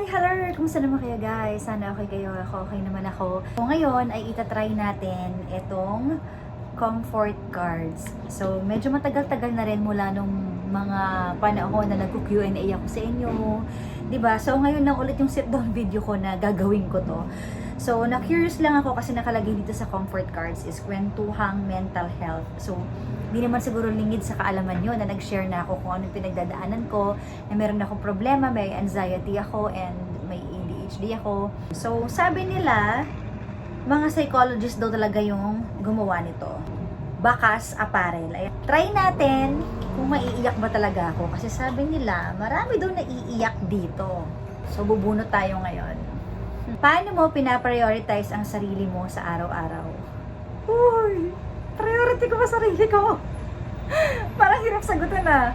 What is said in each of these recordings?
Hello! Kumusta naman kayo guys? Sana okay kayo. Okay naman ako. So, ngayon ay itatry natin itong comfort cards. So, medyo matagal-tagal na rin mula nung mga panahon na nag-Q&A ako sa inyo. 'Di ba? So, ngayon lang ulit yung sit-down video ko na gagawin ko to. So, na-curious lang ako kasi nakalagay dito sa comfort cards is kwentuhang mental health. So, di naman siguro lingid sa kaalaman nyo na nag-share na ako kung anong pinagdadaanan ko, na meron akong problema, may anxiety ako, and may ADHD ako. So, sabi nila, mga psychologist daw talaga yung gumawa nito. Bakas Apparel. Ayan. Try natin kung maiiyak ba talaga ako. Kasi sabi nila, marami daw naiiyak dito. So, bubunot tayo ngayon. Paano mo pinaprioritize ang sarili mo sa araw-araw? Uy! Priority ko ba sarili ko? Parang hirap sagutin na.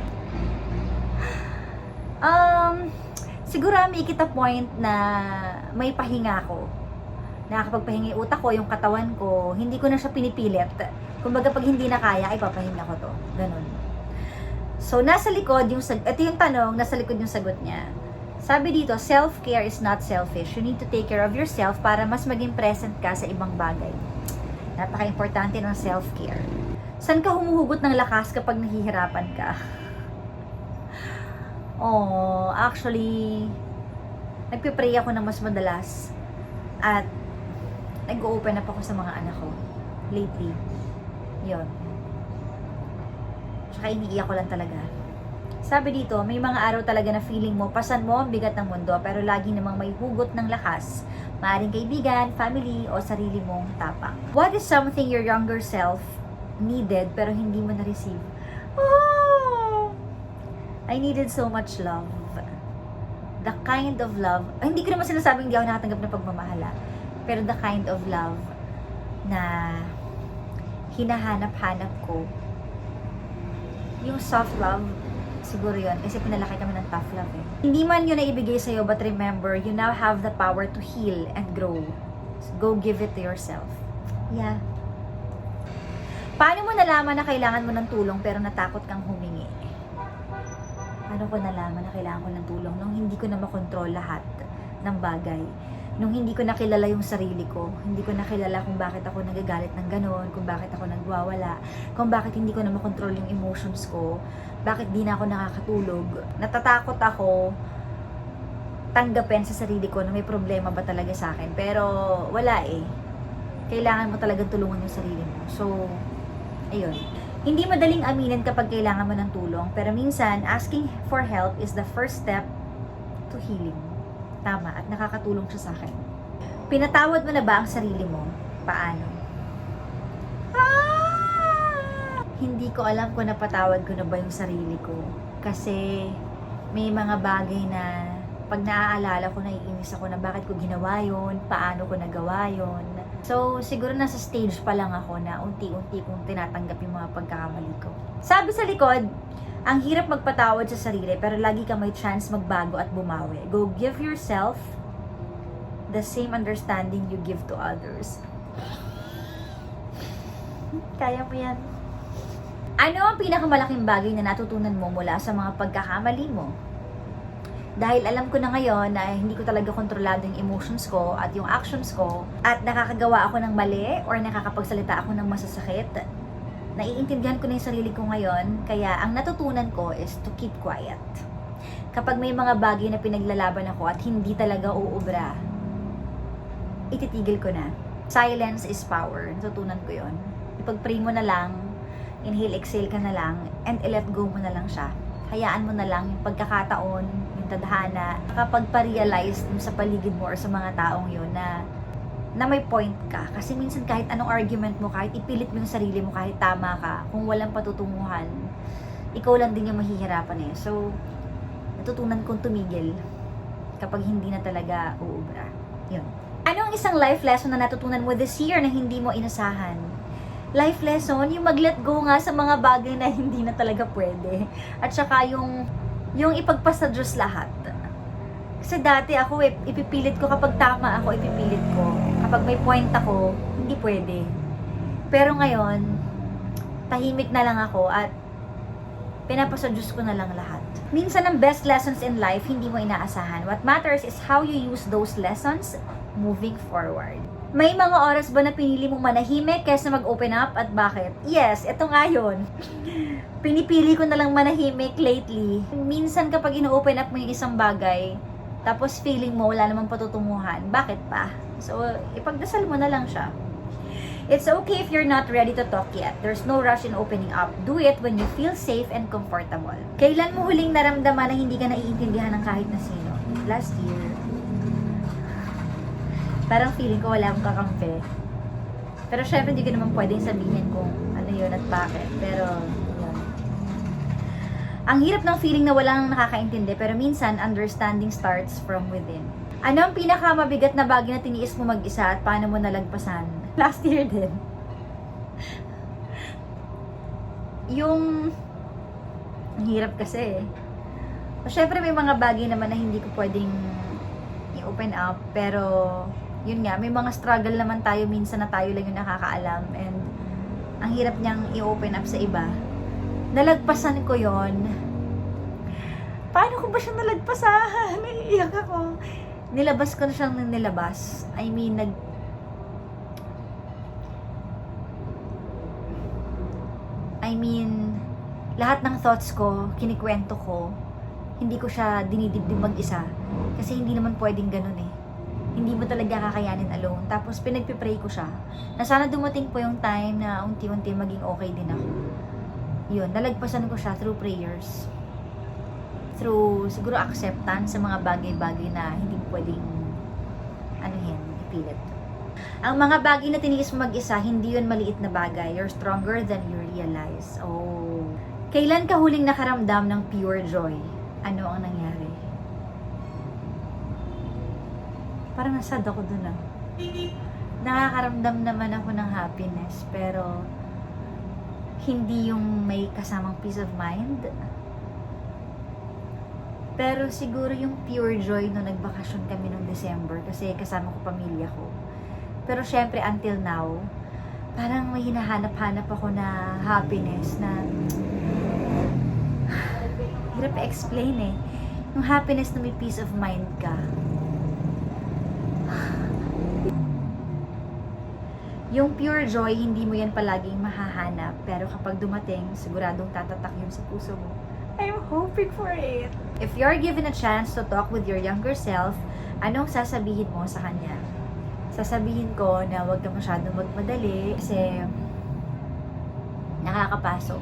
Siguro may kita point na may pahinga ko. Nakakapagpahinga yung utak ko, yung katawan ko, hindi ko na siya pinipilit. Kumbaga pag hindi na kaya, ay papahinga ko to. Ganun. So, nasa likod yung ito yung tanong, nasa likod yung sagot niya. Sabi dito, self-care is not selfish. You need to take care of yourself para mas maging present ka sa ibang bagay. Napaka-importante ng self-care. Saan ka humuhugot ng lakas kapag nahihirapan ka? Oh, actually, nagpipray ako ng mas madalas. At nag-open up ako sa mga anak ko. Lately. Yun. Tsaka iniiyak ko lang talaga. Sabi dito, may mga araw talaga na feeling mo, pasan mo ang bigat ng mundo, pero lagi namang may hugot ng lakas. Maaring kaibigan, family, o sarili mong tapang. What is something your younger self needed, pero hindi mo na-receive? Oh! I needed so much love. The kind of love, hindi ko naman sinasabing hindi ako nakatanggap ng pagmamahala, pero the kind of love na hinahanap-hanap ko, yung soft love, siguro yun, kasi pinalaki kami ng tough love eh. Hindi man yun na ibigay sa'yo, but remember, you now have the power to heal and grow. So, go give it to yourself. Yeah. Paano mo nalaman na kailangan mo ng tulong pero natakot kang humingi? Paano ko nalaman na kailangan ko ng tulong nung hindi ko na makontrol lahat ng bagay? Nung hindi ko nakilala yung sarili ko, hindi ko nakilala kung bakit ako nagagalit ng ganon, kung bakit ako nagwawala, kung bakit hindi ko na makontrol yung emotions ko, bakit di na ako nakakatulog. Natatakot ako tanggapin sa sarili ko na may problema ba talaga sa akin. Pero wala eh. Kailangan mo talagang tulungan yung sarili mo. So, ayun. Hindi madaling aminin kapag kailangan mo ng tulong, pero minsan, asking for help is the first step to healing. Tama, at nakakatulong siya sa akin. Pinatawad mo na ba ang sarili mo? Paano? Hindi ko alam kung napatawad ko na ba yung sarili ko. Kasi may mga bagay na pag naaalala ko, naiinis ako na bakit ko ginawa yun, paano ko nagawa yun. So, siguro nasa stage pa lang ako na unti-unti kong tinatanggap yung mga pagkakamali ko. Sabi sa likod, ang hirap magpatawad sa sarili pero lagi ka may chance magbago at bumawi. Go give yourself the same understanding you give to others. Kaya mo yan. Ano ang pinakamalaking bagay na natutunan mo mula sa mga pagkakamali mo? Dahil alam ko na ngayon na hindi ko talaga kontrolado yung emotions ko at yung actions ko at nakakagawa ako ng mali or nakakapagsalita ako ng masasakit, naiintindihan ko na yung sarili ko ngayon, kaya ang natutunan ko is to keep quiet. Kapag may mga bagay na pinaglalaban ako at hindi talaga uubra, ititigil ko na. Silence is power. Natutunan ko yon. Ipag-pray mo na lang, inhale, exhale ka na lang, and i-let go mo na lang siya. Hayaan mo na lang yung pagkakataon, yung tadhana, kapag pa-realize sa paligid mo or sa mga taong yun na may point ka. Kasi minsan kahit anong argument mo, kahit ipilit mo yung sarili mo, kahit tama ka, kung walang patutunguhan, ikaw lang din yung mahihirapan eh. So, natutunan kong tumigil kapag hindi na talaga uubra. Yun. Ano ang isang life lesson na natutunan mo this year na hindi mo inasahan? Life lesson, yung mag-let go nga sa mga bagay na hindi na talaga pwede. At saka yung ipagpasa Diyos lahat. Kasi dati ako, ipipilit ko kapag tama ako, ipipilit ko. Kapag may point ako, hindi pwede. Pero ngayon, tahimik na lang ako at pinapasa Diyos ko na lang lahat. Minsan ang best lessons in life, hindi mo inaasahan. What matters is how you use those lessons moving forward. May mga oras ba na pinili mong manahimik kaysa mag-open up at bakit? Yes, ito nga yun. Pinipili ko na lang manahimik lately. Minsan kapag ino-open up mo yung isang bagay, tapos feeling mo wala namang patutunguhan, bakit pa? So, ipagdasal mo na lang siya. It's okay if you're not ready to talk yet. There's no rush in opening up. Do it when you feel safe and comfortable. Kailan mo huling naramdaman na hindi ka naiintindihan ng kahit na sino? Last year. Parang feeling ko wala akong kakampi. Pero syempre hindi ko naman pwedeng sabihin kung ano yun at bakit. Pero, yun. Ang hirap ng feeling na walang nakakaintindi, pero minsan, understanding starts from within. Ano ang pinakamabigat na bagay na tiniis mo mag-isa at paano mo nalagpasan? Last year din. Ang hirap kasi. Syempre may mga bagay naman na hindi ko pwedeng i-open up, pero yun nga, may mga struggle naman tayo minsan na tayo lang yung nakakaalam, and ang hirap niyang i-open up sa iba. Nalagpasan ko yon. Paano ko ba siya nalagpasan? Naiiyak ako. Nilabas ko na siyang nilabas. I mean, lahat ng thoughts ko, kinikwento ko, hindi ko siya dinidibdib mag-isa. Kasi hindi naman pwedeng ganun eh. Hindi mo talaga kakayanin alone. Tapos pinagpipray ko siya, na sana dumating po yung time na unti-unti maging okay din ako. Yun, nalagpasan ko siya through prayers. Through, siguro, acceptance sa mga bagay-bagay na hindi pwedeng, ipilit. Ang mga bagay na tiniis mo mag-isa, hindi yun maliit na bagay. You're stronger than you realize. Oh. Kailan ka huling nakaramdam ng pure joy? Ano ang nangyari? Parang nasad ako dun ah. Nakakaramdam naman ako ng happiness, pero hindi yung may kasamang peace of mind. Pero siguro yung pure joy no nagbakasyon kami noong December kasi kasama ko pamilya ko. Pero syempre until now, parang may hinahanap-hanap ako na happiness na hirap i-explain eh. Yung happiness na may peace of mind ka. Yung pure joy, hindi mo yan palaging mahahanap. Pero kapag dumating, siguradong tatatak yun sa puso mo. I'm hoping for it. If you're given a chance to talk with your younger self, anong sasabihin mo sa kanya? Sasabihin ko na huwag ka masyadong magmadali kasi nakakapasok.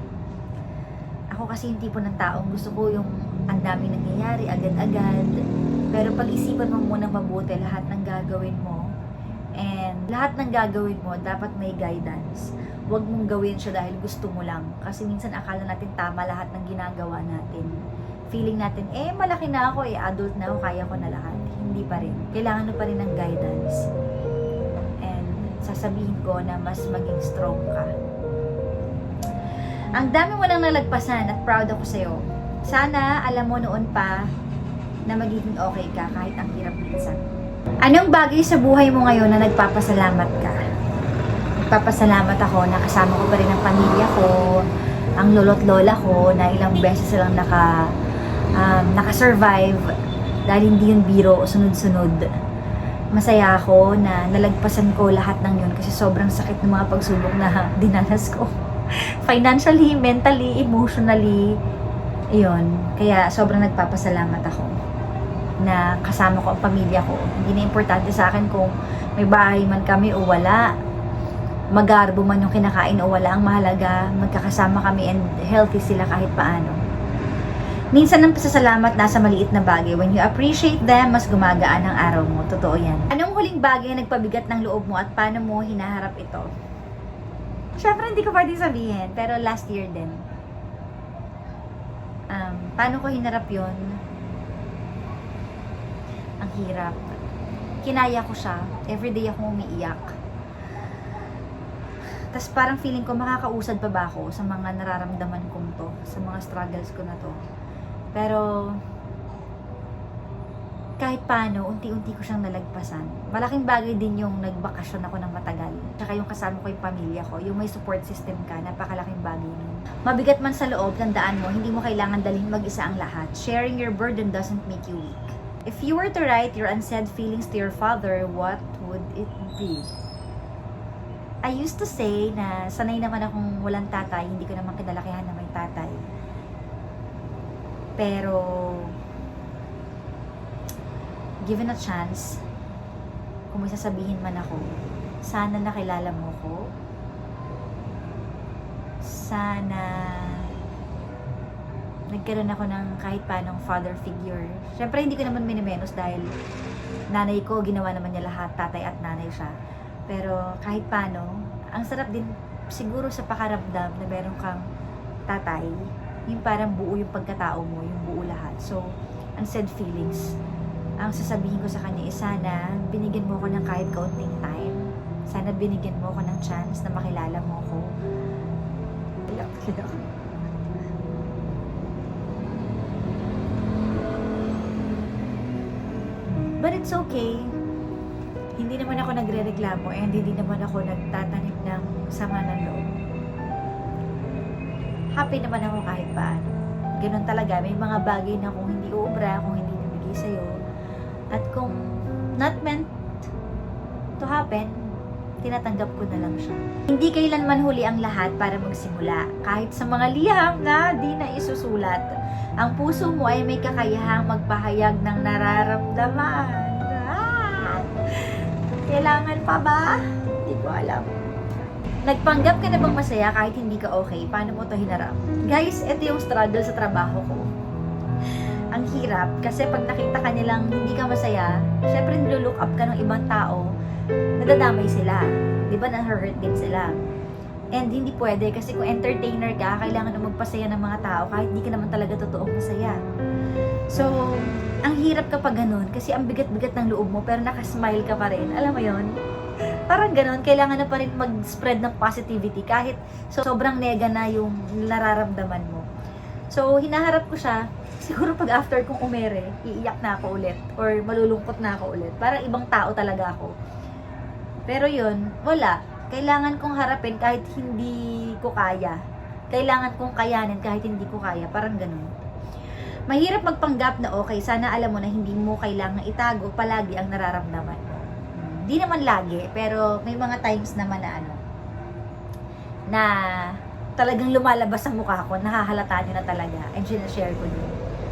Ako kasi yung tipo ng taong gusto ko yung ang daming nangyayari agad-agad. Pero pag-isipan mo muna mabuti lahat ng gagawin mo. And lahat ng gagawin mo, dapat may guidance. Huwag mong gawin siya dahil gusto mo lang. Kasi minsan akala natin tama lahat ng ginagawa natin. Feeling natin, malaki na ako, adult na ako, kaya ko na lahat. Hindi pa rin. Kailangan mo pa rin ng guidance. And sasabihin ko na mas maging strong ka. Ang dami mo nang nalagpasan at proud ako sa'yo. Sana alam mo noon pa na magiging okay ka kahit ang hirap minsan. Anong bagay sa buhay mo ngayon na nagpapasalamat ka? Nagpapasalamat ako na kasama ko pa rin ang pamilya ko, ang lolo't lola ko na ilang beses silang naka-survive dahil hindi yun biro o sunod-sunod. Masaya ako na nalagpasan ko lahat ng yun kasi sobrang sakit ng mga pagsubok na dinanas ko. Financially, mentally, emotionally, yun. Kaya sobrang nagpapasalamat ako na kasama ko ang pamilya ko. Hindi na importante sa akin kung may bahay man kami o wala, magarbo man yung kinakain o wala. Ang mahalaga, magkakasama kami and healthy sila kahit paano. Minsan ang pasasalamat nasa maliit na bagay. When you appreciate them, mas gumagaan ang araw mo. Totoo yan. Anong huling bagay na nagpabigat ng loob mo at paano mo hinaharap ito? Siyempre hindi ko pwedeng sabihin, pero last year din. Paano ko hinarap yon? Ang hirap. Kinaya ko siya. Everyday akong umiiyak. Tapos parang feeling ko makakausad pa ba ako sa mga nararamdaman kong to, sa mga struggles ko na to. Pero kahit paano, unti-unti ko siyang nalagpasan. Malaking bagay din yung nagbakasyon ako ng matagal. Tsaka yung kasama ko yung pamilya ko, yung may support system ka, napakalaking bagay nun. Mabigat man sa loob, tandaan mo, hindi mo kailangan dalhin mag-isa ang lahat. Sharing your burden doesn't make you weak. If you were to write your unsaid feelings to your father, what would it be? I used to say na sanay naman akong walang tatay, hindi ko naman kinalakihan na may tatay. Pero given a chance, kung may sasabihin man ako, sana nakilala mo ko. Sana nagkaroon ako ng kahit paanong father figure. Siyempre, hindi ko naman minimenos dahil nanay ko, ginawa naman niya lahat, tatay at nanay siya. Pero kahit paano, ang sarap din siguro sa pakaramdam na meron kang tatay, yung parang buo yung pagkatao mo, yung buo lahat. So, unsaid feelings. Ang sasabihin ko sa kanya is sana binigyan mo ko ng kahit kaunting time. Sana binigyan mo ko ng chance na makilala mo ko. But it's okay. Hindi naman ako nagre-reklamo and hindi naman ako nagtatanim ng sama ng loob. Happy naman ako kahit paano. Ganun talaga. May mga bagay na kung hindi uubra, kung hindi nabigay sa'yo, at kung not meant to happen, tinatanggap ko na lang siya. Hindi kailanman huli ang lahat para magsimula. Kahit sa mga liham na di na isusulat, ang puso mo ay may kakayahang magpahayag ng nararamdaman. Kailangan pa ba? Hindi ko alam. Nagpanggap ka na bang masaya kahit hindi ka okay? Paano mo to hinarap? Guys, ito yung struggle sa trabaho ko. Ang hirap kasi pag nakita ka nilang hindi ka masaya, syempre nilo-look up ka ng ibang tao, nadadamay sila. Di ba, na-hurt din sila. And hindi pwede kasi kung entertainer ka, kailangan na magpasaya ng mga tao kahit di ka naman talaga totoong masaya. So, ang hirap kapag ganun kasi ang bigat-bigat ng loob mo pero nakasmile ka pa rin. Alam mo yon? Parang ganun, kailangan na pa rin mag-spread ng positivity kahit sobrang nega na yung nararamdaman mo. So, hinaharap ko siya. Siguro pag after kong umere, iiyak na ako ulit or malulungkot na ako ulit. Parang ibang tao talaga ako. Pero yun, wala. Kailangan kong harapin kahit hindi ko kaya. Kailangan kong kayanin kahit hindi ko kaya. Parang ganun. Mahirap magpanggap na okay. Sana alam mo na hindi mo kailangan itago palagi ang nararamdaman mo. Di naman lagi, pero may mga times naman na na talagang lumalabas sa mukha ko, nahahalata nyo na talaga, and sinashare ko nyo.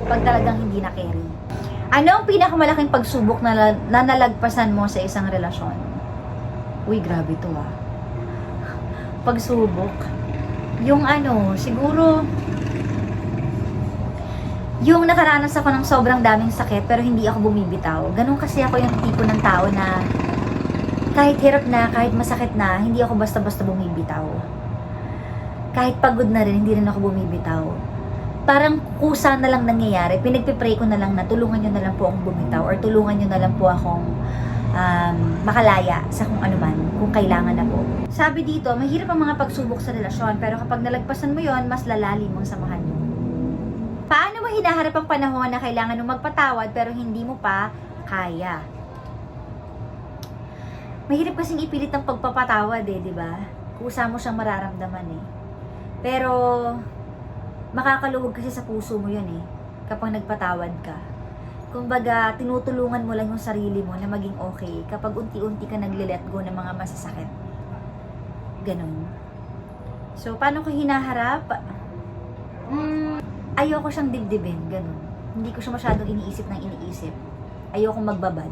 Pag talagang hindi na carry. Ano ang pinakamalaking pagsubok na nalagpasan mo sa isang relasyon? Uy, grabe to ah. Pagsubok. Yung siguro, yung nakaranas ako ng sobrang daming sakit, pero hindi ako bumibitaw. Ganun kasi ako yung tipo ng tao na kahit hirap na, kahit masakit na, hindi ako basta-basta bumibitaw. Kahit pagod na rin, hindi rin ako bumibitaw. Parang kusa na lang nangyayari. Pinagpipray ko na lang na tulungan nyo na lang po akong bumitaw or tulungan nyo na lang po akong makalaya sa kung ano man, kung kailangan na po. Sabi dito, mahirap ang mga pagsubok sa relasyon, pero kapag nalagpasan mo yon, mas lalalim ang samahan nyo. Paano mo hinaharap ang panahon na kailangan mong magpatawad pero hindi mo pa kaya? Mahirap kasing ipilit ang pagpapatawad di ba? Kusa mo siyang mararamdaman Pero, makakaluhog kasi sa puso mo yun kapag nagpatawad ka. Kumbaga, tinutulungan mo lang yung sarili mo na maging okay kapag unti-unti ka nagle-let go ng mga masasakit. Ganon. So, paano ko hinaharap? Ayoko siyang dibdibin, ganon. Hindi ko siya masyadong iniisip ng iniisip. Ayoko magbabad.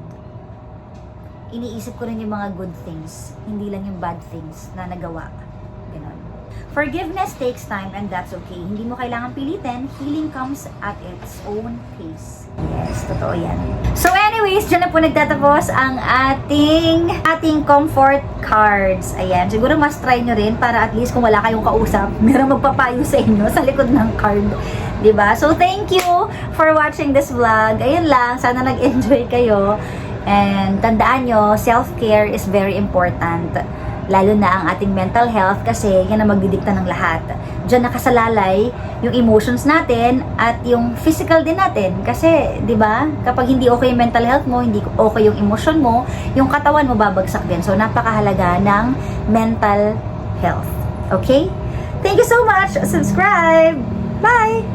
Iniisip ko rin yung mga good things, hindi lang yung bad things na nagawa. Ganon. Forgiveness takes time and that's okay. Hindi mo kailangan pilitin. Healing comes at its own pace. Yes, totoo yan. So anyways, dyan na po nagtatapos ang ating comfort cards. Ayan, siguro mas try nyo rin para at least kung wala kayong kausap, merong magpapayo sa inyo sa likod ng card. Diba? So thank you for watching this vlog. Ayun lang, sana nag-enjoy kayo. And tandaan nyo, self-care is very important. lalo na ang ating mental health kasi yan ang magdidikta ng lahat. Diyan nakasalalay yung emotions natin at yung physical din natin kasi 'di ba kapag hindi okay yung mental health mo, hindi okay yung emotion mo, yung katawan mo babagsak din. So napakahalaga ng mental health. Okay? Thank you so much. Subscribe. Bye.